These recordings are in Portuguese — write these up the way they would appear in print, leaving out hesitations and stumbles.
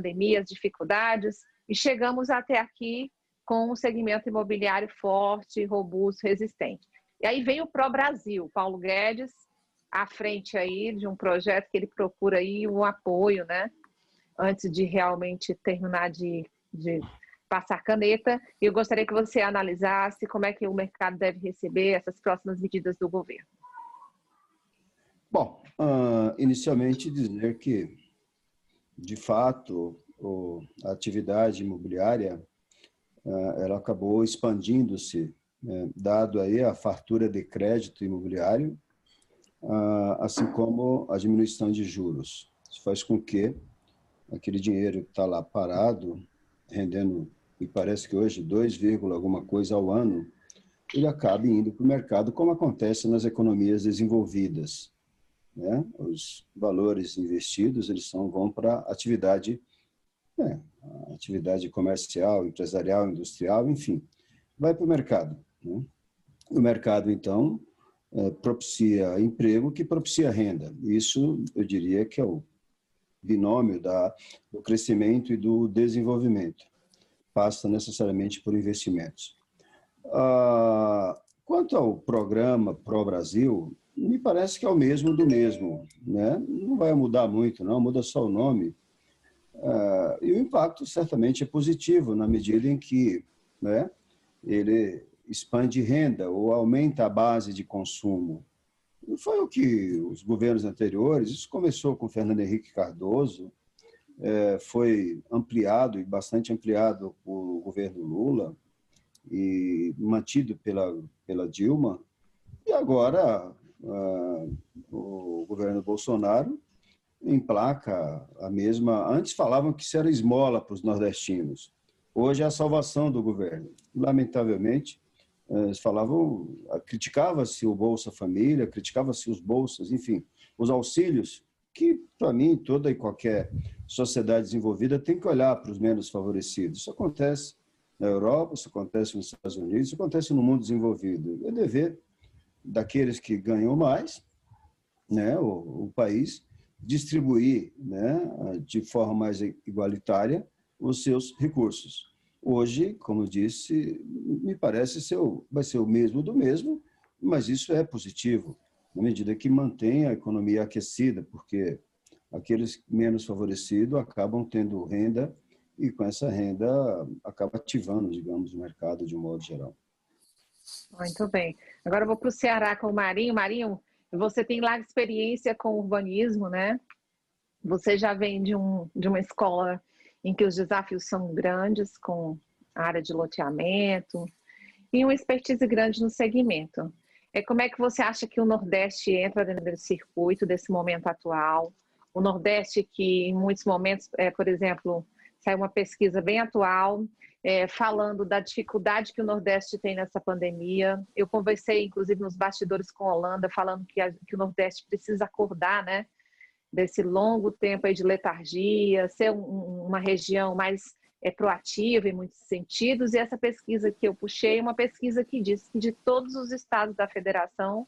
pandemia, as dificuldades, e chegamos até aqui com um segmento imobiliário forte, robusto, resistente. E aí vem o Pró-Brasil, Paulo Guedes, à frente aí de um projeto que ele procura aí um apoio, né? Antes de realmente terminar de passar caneta. E eu gostaria que você analisasse como é que o mercado deve receber essas próximas medidas do governo. Bom, inicialmente dizer que, de fato, a atividade imobiliária ela acabou expandindo-se, né, dado aí a fartura de crédito imobiliário, assim como a diminuição de juros. Isso faz com que aquele dinheiro que está lá parado, rendendo, me parece que hoje 2, alguma coisa ao ano, ele acabe indo para o mercado, como acontece nas economias desenvolvidas, né? Os valores investidos eles vão para atividade comercial, empresarial, industrial, enfim, vai para o mercado, né? O mercado, então, propicia emprego que propicia renda. Isso, eu diria que é o binômio do crescimento e do desenvolvimento. Passa necessariamente por investimentos. Quanto ao programa Pró-Brasil, me parece que é o mesmo do mesmo, né? Não vai mudar muito, não, muda só o nome. E o impacto certamente é positivo na medida em que, né, ele expande renda ou aumenta a base de consumo. Foi o que os governos anteriores, isso começou com Fernando Henrique Cardoso, foi ampliado e bastante ampliado por o governo Lula e mantido pela Dilma, e agora o governo Bolsonaro emplaca a mesma. Antes falavam que isso era esmola para os nordestinos, hoje é a salvação do governo. Lamentavelmente, eles falavam, criticava-se o Bolsa Família, criticava-se os bolsas, enfim, os auxílios, que para mim toda e qualquer sociedade desenvolvida tem que olhar para os menos favorecidos. Isso acontece na Europa, isso acontece nos Estados Unidos, isso acontece no mundo desenvolvido. É dever daqueles que ganham mais, né, o país, distribuir, né, de forma mais igualitária os seus recursos. Hoje, como eu disse, me parece vai ser o mesmo do mesmo, mas isso é positivo, na medida que mantém a economia aquecida, porque aqueles menos favorecidos acabam tendo renda e com essa renda acaba ativando, digamos, o mercado de um modo geral. Muito bem. Agora eu vou para o Ceará com o Marinho. Marinho, você tem larga experiência com urbanismo, né? Você já vem de uma escola em que os desafios são grandes, com a área de loteamento, e uma expertise grande no segmento. Como é que você acha que o Nordeste entra dentro desse circuito, desse momento atual? O Nordeste que, em muitos momentos, por exemplo, saiu uma pesquisa bem atual, falando da dificuldade que o Nordeste tem nessa pandemia. Eu conversei, inclusive, nos bastidores com a Holanda, falando que o Nordeste precisa acordar, né, desse longo tempo aí de letargia, ser uma região mais proativa em muitos sentidos. E essa pesquisa que eu puxei é uma pesquisa que diz que de todos os estados da federação,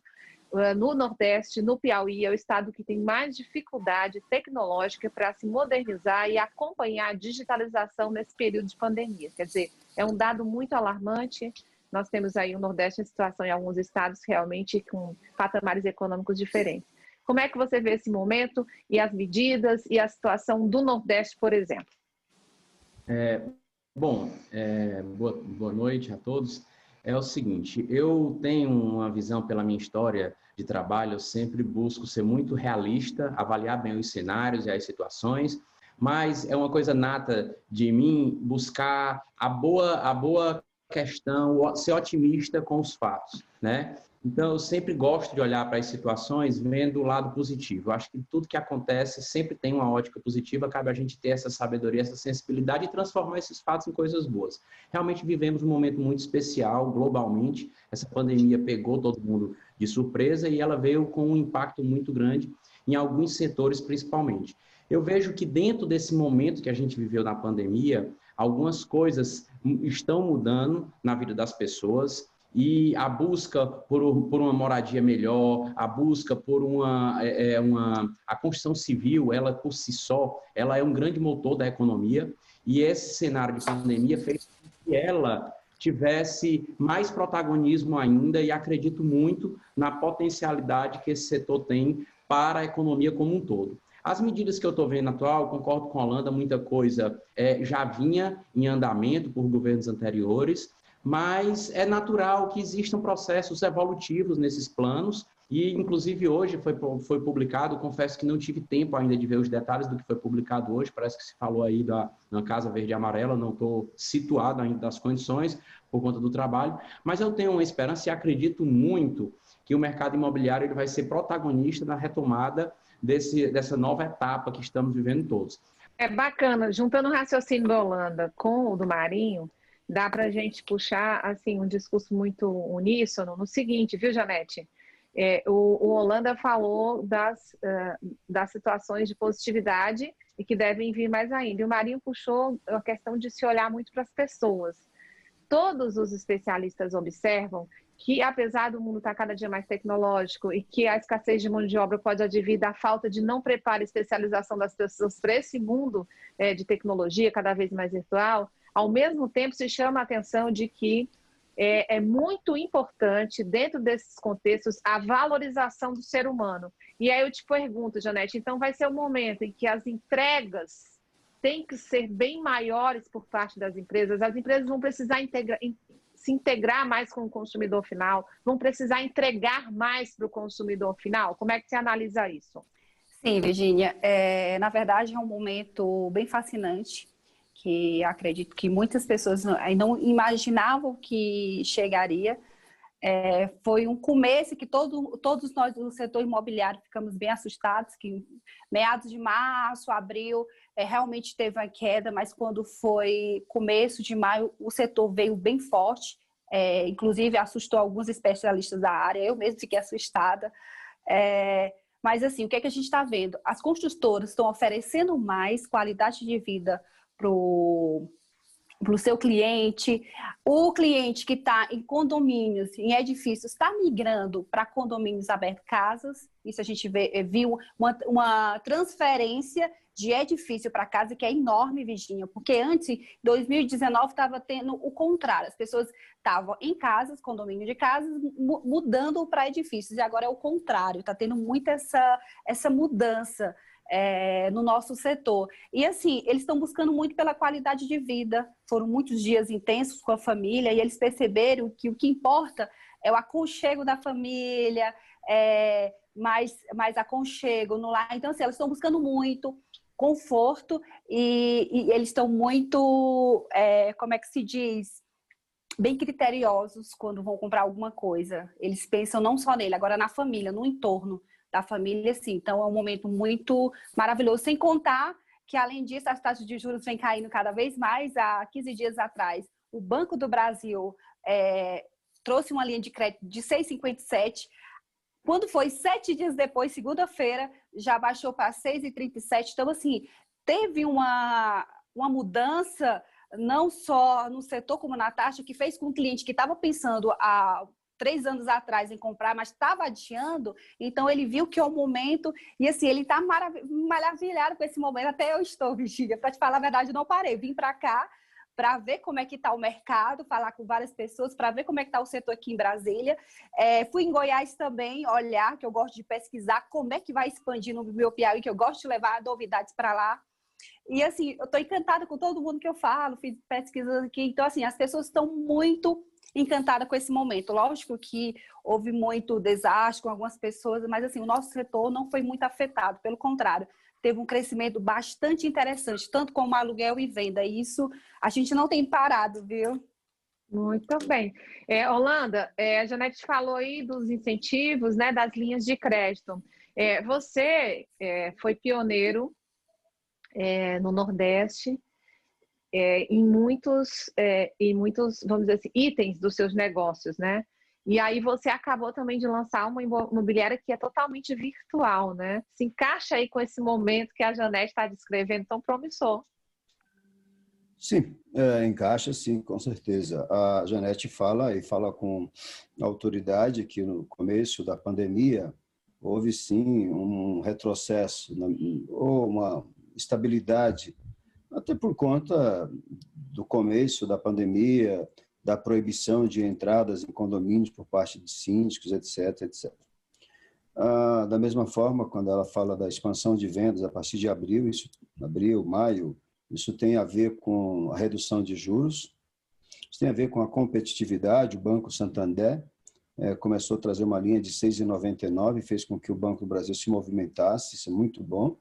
no Nordeste, no Piauí, é o estado que tem mais dificuldade tecnológica para se modernizar e acompanhar a digitalização nesse período de pandemia. Quer dizer, é um dado muito alarmante. Nós temos aí o Nordeste em situação em alguns estados realmente com patamares econômicos diferentes. Como é que você vê esse momento e as medidas e a situação do Nordeste, por exemplo? Boa noite a todos. É o seguinte, eu tenho uma visão pela minha história de trabalho, eu sempre busco ser muito realista, avaliar bem os cenários e as situações, mas é uma coisa nata de mim buscar a boa questão, ser otimista com os fatos, né? Então, eu sempre gosto de olhar para as situações vendo o lado positivo. Eu acho que tudo que acontece sempre tem uma ótica positiva, cabe a gente ter essa sabedoria, essa sensibilidade e transformar esses fatos em coisas boas. Realmente vivemos um momento muito especial globalmente. Essa pandemia pegou todo mundo de surpresa e ela veio com um impacto muito grande em alguns setores principalmente. Eu vejo que dentro desse momento que a gente viveu na pandemia, algumas coisas estão mudando na vida das pessoas. e a busca por uma moradia melhor, a busca por a construção civil, ela por si só, ela é um grande motor da economia, e esse cenário de pandemia fez com que ela tivesse mais protagonismo ainda, e acredito muito na potencialidade que esse setor tem para a economia como um todo. As medidas que eu estou vendo atual, concordo com a Holanda, muita coisa já vinha em andamento por governos anteriores, mas é natural que existam processos evolutivos nesses planos, e inclusive hoje foi publicado, confesso que não tive tempo ainda de ver os detalhes do que foi publicado hoje, parece que se falou aí na Casa Verde e Amarela, não estou situado ainda das condições por conta do trabalho, mas eu tenho uma esperança e acredito muito que o mercado imobiliário ele vai ser protagonista na retomada dessa nova etapa que estamos vivendo todos. É bacana, juntando o raciocínio da Holanda com o do Marinho, dá para a gente puxar assim, um discurso muito uníssono no seguinte, viu, Janete? O Holanda falou das situações de positividade e que devem vir mais ainda. E o Marinho puxou a questão de se olhar muito para as pessoas. Todos os especialistas observam que, apesar do mundo estar cada dia mais tecnológico e que a escassez de mão de obra pode advir da falta de não preparo e especialização das pessoas para esse mundo de tecnologia cada vez mais virtual, ao mesmo tempo se chama a atenção de que é muito importante, dentro desses contextos, a valorização do ser humano. E aí eu te pergunto, Janete, então vai ser o momento em que as entregas têm que ser bem maiores por parte das empresas, as empresas vão precisar se integrar mais com o consumidor final, vão precisar entregar mais para o consumidor final? Como é que você analisa isso? Sim, Virgínia, na verdade é um momento bem fascinante, que acredito que muitas pessoas não imaginavam que chegaria. Foi um começo que todos nós do setor imobiliário ficamos bem assustados, que meados de março, abril, realmente teve uma queda, mas quando foi começo de maio, o setor veio bem forte, inclusive assustou alguns especialistas da área, eu mesmo fiquei assustada. Mas assim, o que é que a gente está vendo? As construtoras estão oferecendo mais qualidade de vida para o seu cliente. O cliente que está em condomínios, em edifícios, está migrando para condomínios abertos, casas. Isso a gente viu uma transferência de edifício para casa que é enorme, Virgínia, porque antes, em 2019, estava tendo o contrário. As pessoas estavam em casas, condomínio de casas, mudando para edifícios. E agora é o contrário, está tendo muito essa mudança no nosso setor. E assim, eles estão buscando muito pela qualidade de vida. Foram muitos dias intensos com a família e eles perceberam que o que importa é o aconchego da família, mais aconchego no lar. Então, assim, elas estão buscando muito conforto e eles estão muito, como é que se diz? Bem criteriosos quando vão comprar alguma coisa. Eles pensam não só nele, agora na família, no entorno da família, sim. Então, é um momento muito maravilhoso, sem contar que, além disso, as taxas de juros vêm caindo cada vez mais. Há 15 dias atrás, o Banco do Brasil trouxe uma linha de crédito de 6,57. Quando foi 7 dias depois, segunda-feira, já baixou para 6,37. Então, assim, teve uma mudança, não só no setor como na taxa, que fez com o cliente que estava pensando há 3 anos atrás em comprar, mas estava adiando, então ele viu que é o momento, e assim, ele está maravilhado com esse momento, até eu estou, Virgínia, para te falar a verdade, eu não parei, vim para cá para ver como é que está o mercado, falar com várias pessoas, para ver como é que está o setor aqui em Brasília. Fui em Goiás também, olhar, que eu gosto de pesquisar como é que vai expandir no meu Piauí, que eu gosto de levar novidades para lá. E assim, eu estou encantada com todo mundo que eu falo, fiz pesquisas aqui, então assim, as pessoas estão muito encantada com esse momento. Lógico que houve muito desastre com algumas pessoas, mas assim, o nosso setor não foi muito afetado, pelo contrário, teve um crescimento bastante interessante, tanto como aluguel e venda. E isso a gente não tem parado, viu? Muito bem. Holanda, a Janete falou aí dos incentivos, né, das linhas de crédito. Você foi pioneiro no Nordeste, em muitos, vamos dizer assim, itens dos seus negócios, né? E aí você acabou também de lançar uma imobiliária que é totalmente virtual, né? Se encaixa aí com esse momento que a Janete está descrevendo tão promissor. Sim, encaixa sim, com certeza. A Janete fala e fala com autoridade que no começo da pandemia houve sim um retrocesso ou uma estabilidade, até por conta do começo da pandemia, da proibição de entradas em condomínios por parte de síndicos, etc, etc. Da mesma forma, quando ela fala da expansão de vendas a partir de abril, abril, maio, isso tem a ver com a redução de juros, isso tem a ver com a competitividade. O Banco Santander começou a trazer uma linha de 6,99 e fez com que o Banco do Brasil se movimentasse, isso é muito bom.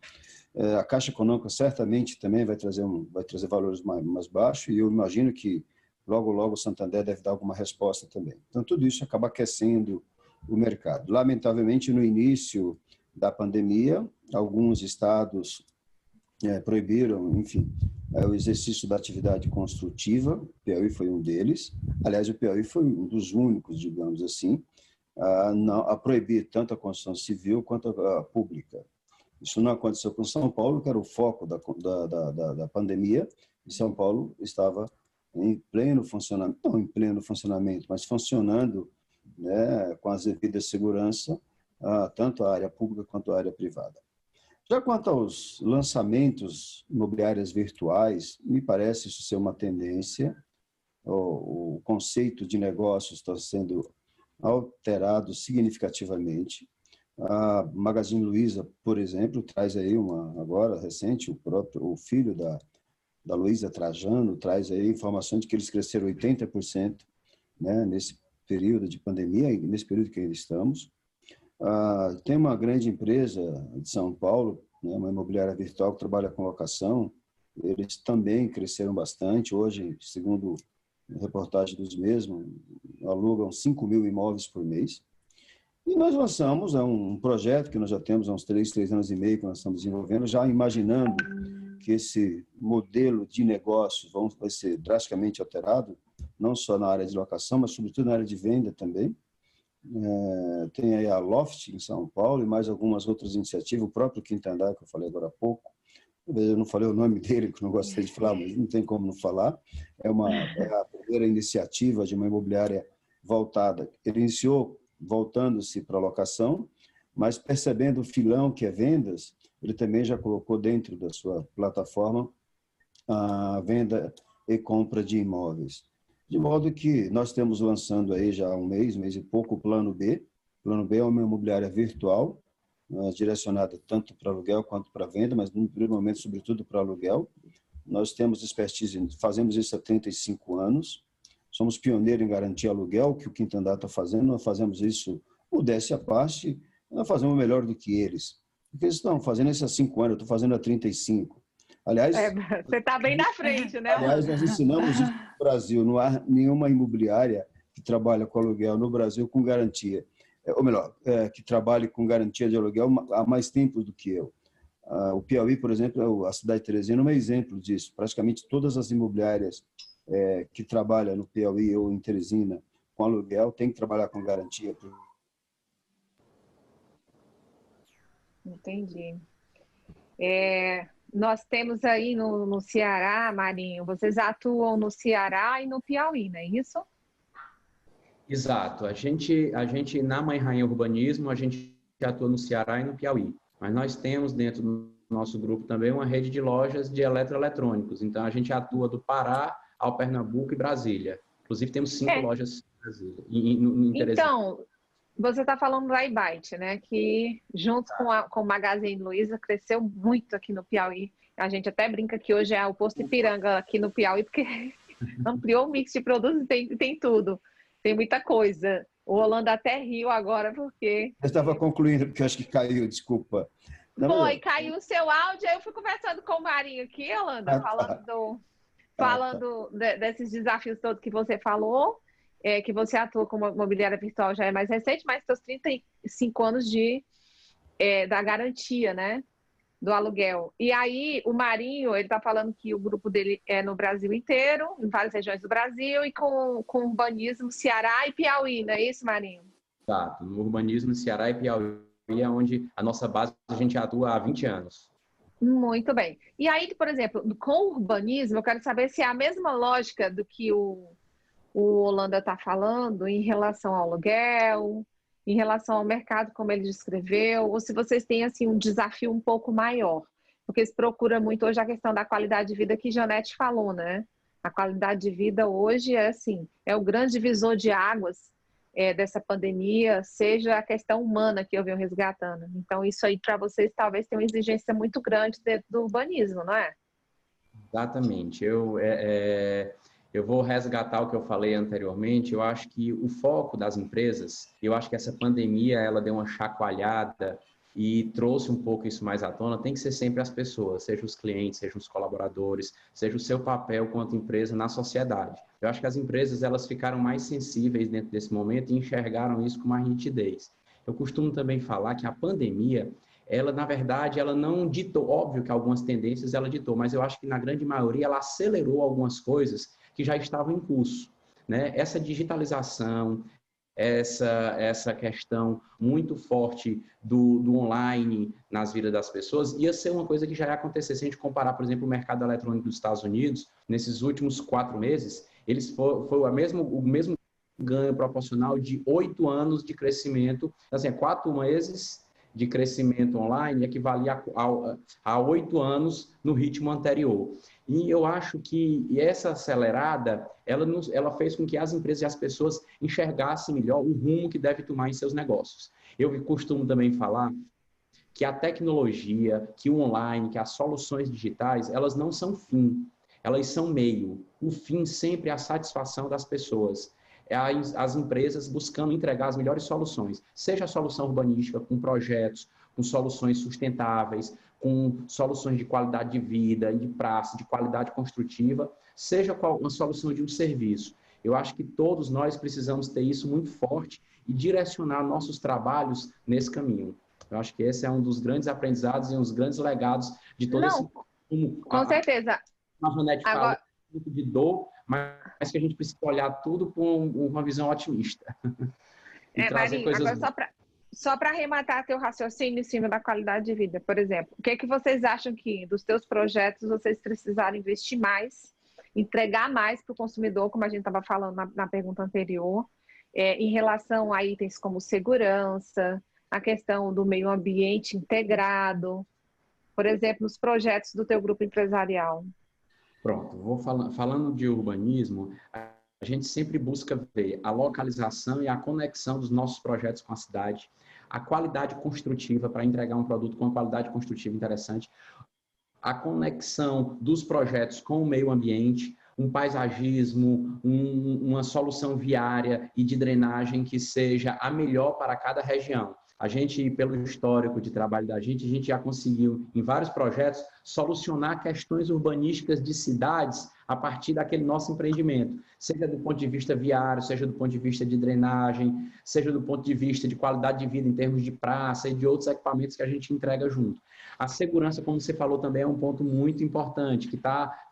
A Caixa Econômica certamente também vai trazer valores mais baixos, e eu imagino que logo, logo o Santander deve dar alguma resposta também. Então, tudo isso acaba aquecendo o mercado. Lamentavelmente, no início da pandemia, alguns estados proibiram, enfim, o exercício da atividade construtiva. O Piauí foi um deles. Aliás, o Piauí foi um dos únicos, digamos assim, a proibir tanto a construção civil quanto a pública. Isso não aconteceu com São Paulo, que era o foco da pandemia, e São Paulo estava em pleno funcionamento, não em pleno funcionamento, mas funcionando, né, com as devidas segurança, tanto a área pública quanto a área privada. Já quanto aos lançamentos imobiliários virtuais, me parece isso ser uma tendência. O conceito de negócios está sendo alterado significativamente. A Magazine Luiza, por exemplo, traz aí agora recente, o filho da Luiza Trajano traz aí informação de que eles cresceram 80%, né, nesse período de pandemia, nesse período que ainda estamos. Tem uma grande empresa de São Paulo, né, uma imobiliária virtual que trabalha com locação. Eles também cresceram bastante. Hoje, segundo a reportagem dos mesmos, alugam 5.000 imóveis por mês. E nós lançamos um projeto que nós já temos há uns 3 anos e meio que nós estamos desenvolvendo, já imaginando que esse modelo de negócio vai ser drasticamente alterado, não só na área de locação, mas sobretudo na área de venda também. Tem aí a Loft em São Paulo e mais algumas outras iniciativas, o próprio Quinto Andar, que eu falei agora há pouco. Eu não falei o nome dele, que eu não gostaria de falar, mas não tem como não falar. É a primeira iniciativa de uma imobiliária voltada. Ele iniciou voltando-se para a locação, mas percebendo o filão que é vendas, ele também já colocou dentro da sua plataforma a venda e compra de imóveis. De modo que nós temos lançando aí já há um mês e pouco, o Plano B. O Plano B é uma imobiliária virtual, direcionada tanto para aluguel quanto para venda, mas no primeiro momento, sobretudo, para aluguel. Nós temos expertise, fazemos isso há 35 anos, somos pioneiros em garantir aluguel, que o Quinto Andar está fazendo. Nós fazemos isso, modéstia à parte, nós fazemos melhor do que eles. Porque eles estão fazendo isso há 5 anos, eu estou fazendo há 35. Aliás, você está bem na frente, né? Aliás, nós ensinamos isso no Brasil. Não há nenhuma imobiliária que trabalha com aluguel no Brasil com garantia. Ou melhor, que trabalhe com garantia de aluguel há mais tempo do que eu. O Piauí, por exemplo, a cidade de Teresina é um exemplo disso. Praticamente todas as imobiliárias que trabalham no Piauí ou em Teresina com aluguel têm que trabalhar com garantia. Entendi. Nós temos aí no Ceará, Marinho, vocês atuam no Ceará e no Piauí, não é isso? Exato. A gente na Mãe Rainha Urbanismo, a gente atua no Ceará e no Piauí. Mas nós temos dentro do nosso grupo também uma rede de lojas de eletroeletrônicos. Então, a gente atua do Pará ao Pernambuco e Brasília. Inclusive, temos 5 lojas em Brasília. Então, você está falando do iByte, né? Que junto com o Magazine Luiza cresceu muito aqui no Piauí. A gente até brinca que hoje é o posto Ipiranga aqui no Piauí, porque ampliou o mix de produtos e tem tudo. Tem muita coisa. O Holanda até riu agora, porque... Eu estava concluindo, porque eu acho que caiu, desculpa. Caiu o seu áudio, aí eu fui conversando com o Marinho aqui, Holanda, falando desses desafios todos que você falou, que você atua como imobiliária virtual já é mais recente, mas seus 35 anos da garantia, né? Do aluguel. E aí, o Marinho, ele está falando que o grupo dele é no Brasil inteiro, em várias regiões do Brasil, e com urbanismo, Ceará e Piauí, não é isso, Marinho? Exato. No urbanismo, Ceará e Piauí é onde a nossa base, a gente atua há 20 anos. Muito bem. E aí, por exemplo, com o urbanismo, eu quero saber se é a mesma lógica do que o Holanda está falando em relação ao aluguel, em relação ao mercado, como ele descreveu, ou se vocês têm assim um desafio um pouco maior, porque se procura muito hoje a questão da qualidade de vida que Janete falou, né? A qualidade de vida hoje é assim, é o grande divisor de águas dessa pandemia, seja a questão humana que eu venho resgatando. Então, isso aí para vocês talvez tenha uma exigência muito grande dentro do urbanismo, não é? Exatamente. Eu vou resgatar o que eu falei anteriormente. Eu acho que o foco das empresas, eu acho que essa pandemia ela deu uma chacoalhada e trouxe um pouco isso mais à tona, tem que ser sempre as pessoas, seja os clientes, seja os colaboradores, seja o seu papel quanto empresa na sociedade. Eu acho que as empresas elas ficaram mais sensíveis dentro desse momento e enxergaram isso com mais nitidez. Eu costumo também falar que a pandemia, ela, na verdade, ela não ditou, óbvio que algumas tendências ela ditou, mas eu acho que na grande maioria ela acelerou algumas coisas que já estavam em curso, né? Essa digitalização, essa questão muito forte do online nas vidas das pessoas, ia ser uma coisa que já ia acontecer. Se a gente comparar, por exemplo, o mercado eletrônico dos Estados Unidos, nesses últimos 4 meses, foi o mesmo ganho proporcional de 8 anos de crescimento, assim, 4 meses de crescimento online equivalia a 8 anos no ritmo anterior. E eu acho que essa acelerada, ela fez com que as empresas e as pessoas enxergassem melhor o rumo que deve tomar em seus negócios. Eu costumo também falar que a tecnologia, que o online, que as soluções digitais, elas não são fim, elas são meio. O fim sempre é a satisfação das pessoas. As empresas buscando entregar as melhores soluções, seja a solução urbanística, com projetos, com soluções sustentáveis, com soluções de qualidade de vida e de praça, de qualidade construtiva, seja qual uma solução de um serviço. Eu acho que todos nós precisamos ter isso muito forte e direcionar nossos trabalhos nesse caminho. Eu acho que esse é um dos grandes aprendizados e um dos grandes legados de todo esse... Com certeza. A Janete falou muito de dor, mas que a gente precisa olhar tudo com uma visão otimista. E trazer coisas... Agora, só para arrematar teu raciocínio em cima da qualidade de vida, por exemplo, o que é que vocês acham que dos teus projetos vocês precisaram investir mais, entregar mais para o consumidor, como a gente estava falando na pergunta anterior, em relação a itens como segurança, a questão do meio ambiente integrado, por exemplo, nos projetos do teu grupo empresarial? Pronto, vou falando de urbanismo, a gente sempre busca ver a localização e a conexão dos nossos projetos com a cidade, a qualidade construtiva para entregar um produto com uma qualidade construtiva interessante, a conexão dos projetos com o meio ambiente, um paisagismo, uma solução viária e de drenagem que seja a melhor para cada região. A gente, pelo histórico de trabalho da gente já conseguiu, em vários projetos, solucionar questões urbanísticas de cidades a partir daquele nosso empreendimento, seja do ponto de vista viário, seja do ponto de vista de drenagem, seja do ponto de vista de qualidade de vida em termos de praça e de outros equipamentos que a gente entrega junto. A segurança, como você falou, também é um ponto muito importante, que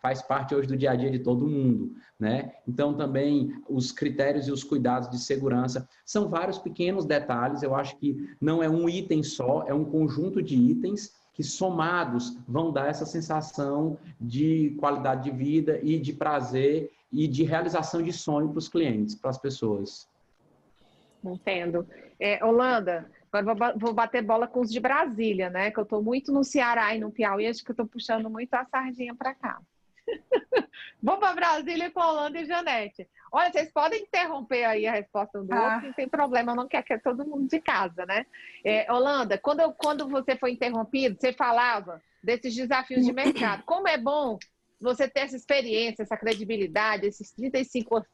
faz parte hoje do dia a dia de todo mundo, né? Então, também, os critérios e os cuidados de segurança são vários pequenos detalhes. Eu acho que não é um item só, é um conjunto de itens que, somados, vão dar essa sensação de qualidade de vida e de prazer e de realização de sonho para os clientes, para as pessoas. Entendo. Holanda, agora vou bater bola com os de Brasília, né? Que eu estou muito no Ceará e no Piauí, acho que eu estou puxando muito a sardinha para cá. Vou para Brasília com Holanda e Janete. Olha, vocês podem interromper aí a resposta do outro, não tem problema, eu não quero que é todo mundo de casa, né? Holanda, quando você foi interrompido, você falava desses desafios de mercado. Como é bom você ter essa experiência, essa credibilidade, esses 35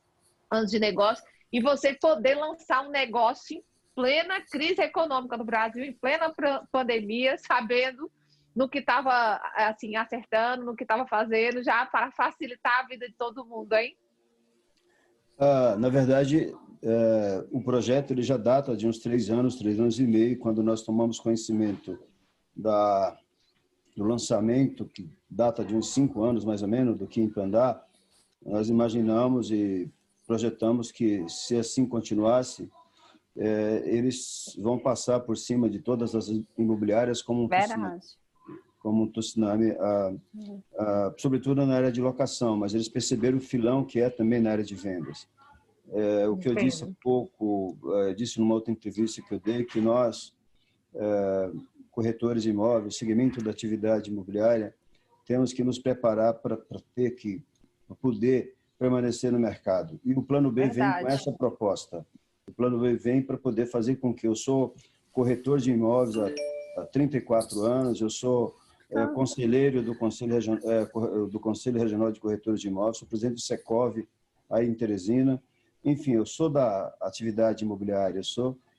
anos de negócio, e você poder lançar um negócio em plena crise econômica no Brasil, em plena pandemia, sabendo no que estava assim, acertando, no que estava fazendo, já para facilitar a vida de todo mundo, hein? Na verdade, o projeto ele já data de uns 3 anos e meio, quando nós tomamos conhecimento do lançamento, que data de uns 5 anos, mais ou menos, do Quinto Andar. Nós imaginamos e projetamos que, se assim continuasse, eles vão passar por cima de todas as imobiliárias como um como um tsunami, sobretudo na área de locação, mas eles perceberam o filão que é também na área de vendas. O que eu disse há pouco, disse numa outra entrevista que eu dei, que nós, corretores de imóveis, segmento da atividade imobiliária, temos que nos preparar para poder permanecer no mercado. E o Plano B vem com essa proposta. O Plano B vem para poder fazer com que eu sou corretor de imóveis há 34 anos, eu sou conselheiro do Conselho Regional de Corretores de Imóveis, sou presidente do Secov, aí em Teresina. Enfim, eu sou da atividade imobiliária,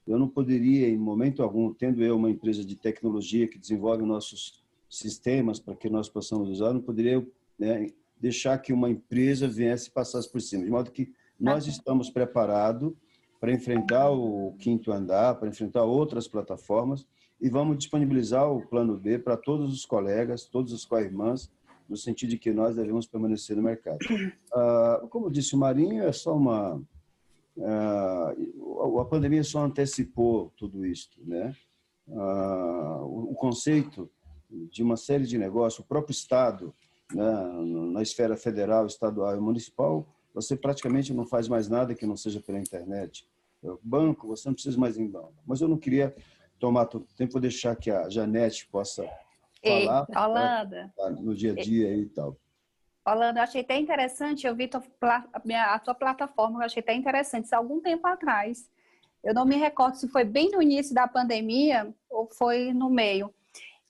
eu não poderia, em momento algum, tendo eu uma empresa de tecnologia que desenvolve nossos sistemas para que nós possamos usar, não poderia, né, deixar que uma empresa viesse e passasse por cima. De modo que nós estamos preparados para enfrentar o quinto andar, para enfrentar outras plataformas e vamos disponibilizar o Plano B para todos os colegas, todos os co-irmãs, no sentido de que nós devemos permanecer no mercado. Como disse o Marinho, é só a pandemia só antecipou tudo isso, né? O conceito de uma série de negócios, o próprio Estado, né, na esfera federal, estadual e municipal, você praticamente não faz mais nada que não seja pela internet. Banco, você não precisa mais ir em banco. Mas eu não queria tomar todo o tempo, vou deixar que a Janete possa falar, Holanda, no dia a dia e tal. Holanda, eu achei até interessante, eu vi a tua plataforma, eu achei até interessante, isso há algum tempo atrás. Eu não me recordo se foi bem no início da pandemia ou foi no meio.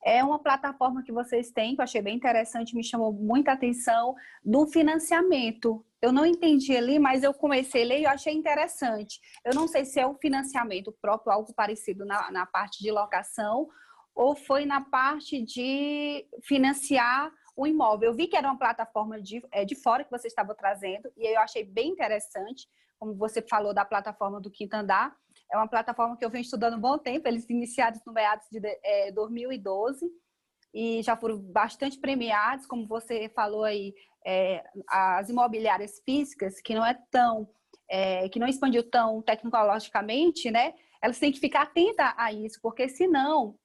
É uma plataforma que vocês têm, que eu achei bem interessante, me chamou muita atenção, do financiamento. Eu não entendi ali, mas eu comecei a ler e eu achei interessante. Eu não sei se é o financiamento próprio, algo parecido na parte de locação, ou foi na parte de financiar o imóvel. Eu vi que era uma plataforma de fora que você estava trazendo, e eu achei bem interessante, como você falou da plataforma do Quinto Andar. É uma plataforma que eu venho estudando há um bom tempo, eles iniciaram no meados de 2012 e já foram bastante premiados, como você falou aí, as imobiliárias físicas, que não expandiu tão tecnologicamente, né? Elas têm que ficar atentas a isso, porque senão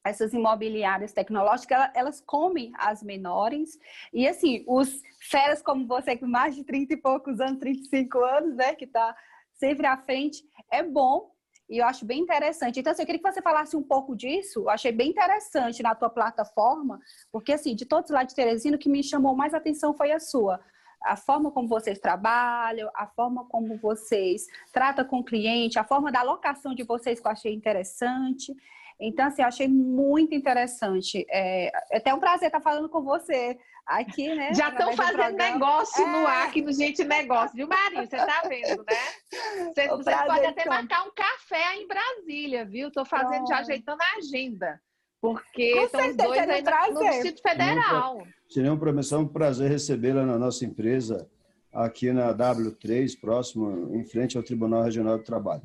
essas imobiliárias tecnológicas, elas comem as menores. E assim, os feras como você, com mais de 30 e poucos anos, 35 anos, né, que está sempre à frente, é bom e eu acho bem interessante. Então, assim, eu queria que você falasse um pouco disso. Eu achei bem interessante na tua plataforma, porque, assim, de todos lá de Teresina, o que me chamou mais atenção foi a sua. A forma como vocês trabalham, a forma como vocês tratam com o cliente, a forma da alocação de vocês que eu achei interessante. Então, assim, eu achei muito interessante. É até um prazer estar falando com você aqui, né? Já estão fazendo negócio no ar aqui no Gente Negócio, viu, Marinho? Você está vendo, né? Você pode até marcar um café em Brasília, viu? Estou fazendo, já ajeitando a agenda. Porque estão os dois aí no Distrito Federal. Seria uma promissão, um prazer recebê-la na nossa empresa, aqui na W3, próximo, em frente ao Tribunal Regional do Trabalho.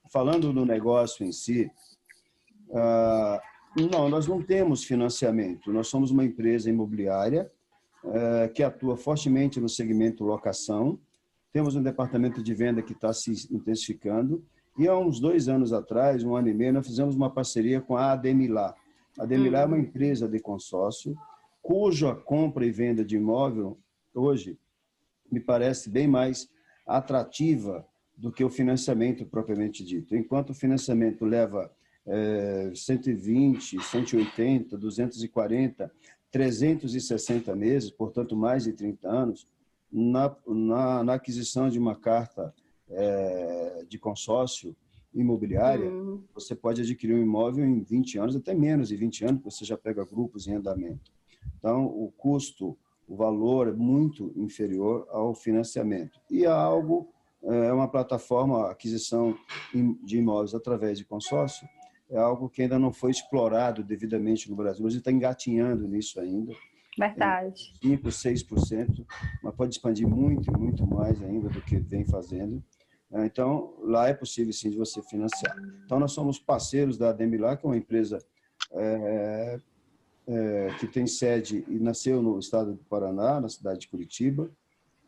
Falando do negócio em si, não, nós não temos financiamento. Nós somos uma empresa imobiliária que atua fortemente no segmento locação. Temos um departamento de venda que está se intensificando. E há uns 2 anos atrás, 1 ano e meio, nós fizemos uma parceria com a Ademilá. A Ademilá é uma empresa de consórcio, cuja compra e venda de imóvel, hoje, me parece bem mais atrativa do que o financiamento propriamente dito. Enquanto o financiamento leva 120, 180, 240, 360 meses, portanto, mais de 30 anos, na aquisição de uma carta de consórcio imobiliária, você pode adquirir um imóvel em 20 anos, até menos de 20 anos, porque você já pega grupos em andamento. Então, o custo, o valor é muito inferior ao financiamento. E é uma plataforma, a aquisição de imóveis através de consórcio, é algo que ainda não foi explorado devidamente no Brasil. A gente está engatinhando nisso ainda. Verdade. 5%, 6%, mas pode expandir muito, muito mais ainda do que vem fazendo. Então, lá é possível, sim, de você financiar. Então, nós somos parceiros da Ademilá, que é uma empresa que tem sede e nasceu no estado do Paraná, na cidade de Curitiba.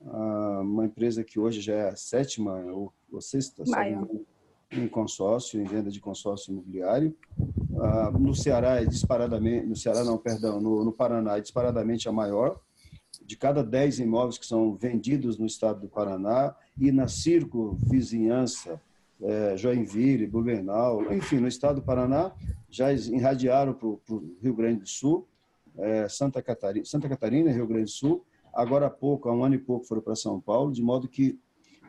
Uma empresa que hoje já é a 7ª ou 6ª em consórcio, em venda de consórcio imobiliário. No Ceará é disparadamente, no Ceará não, perdão, no Paraná é disparadamente a maior. De cada 10 imóveis que são vendidos no estado do Paraná e na circunvizinhança, Joinville, Blumenau, enfim, no estado do Paraná, já irradiaram para o Rio Grande do Sul, Santa Catarina e Rio Grande do Sul. Agora há pouco, há um ano e pouco, foram para São Paulo, de modo que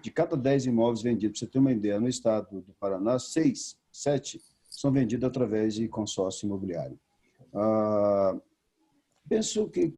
de cada 10 imóveis vendidos, para você ter uma ideia, no estado do Paraná, 7 são vendidos através de consórcio imobiliário. Penso que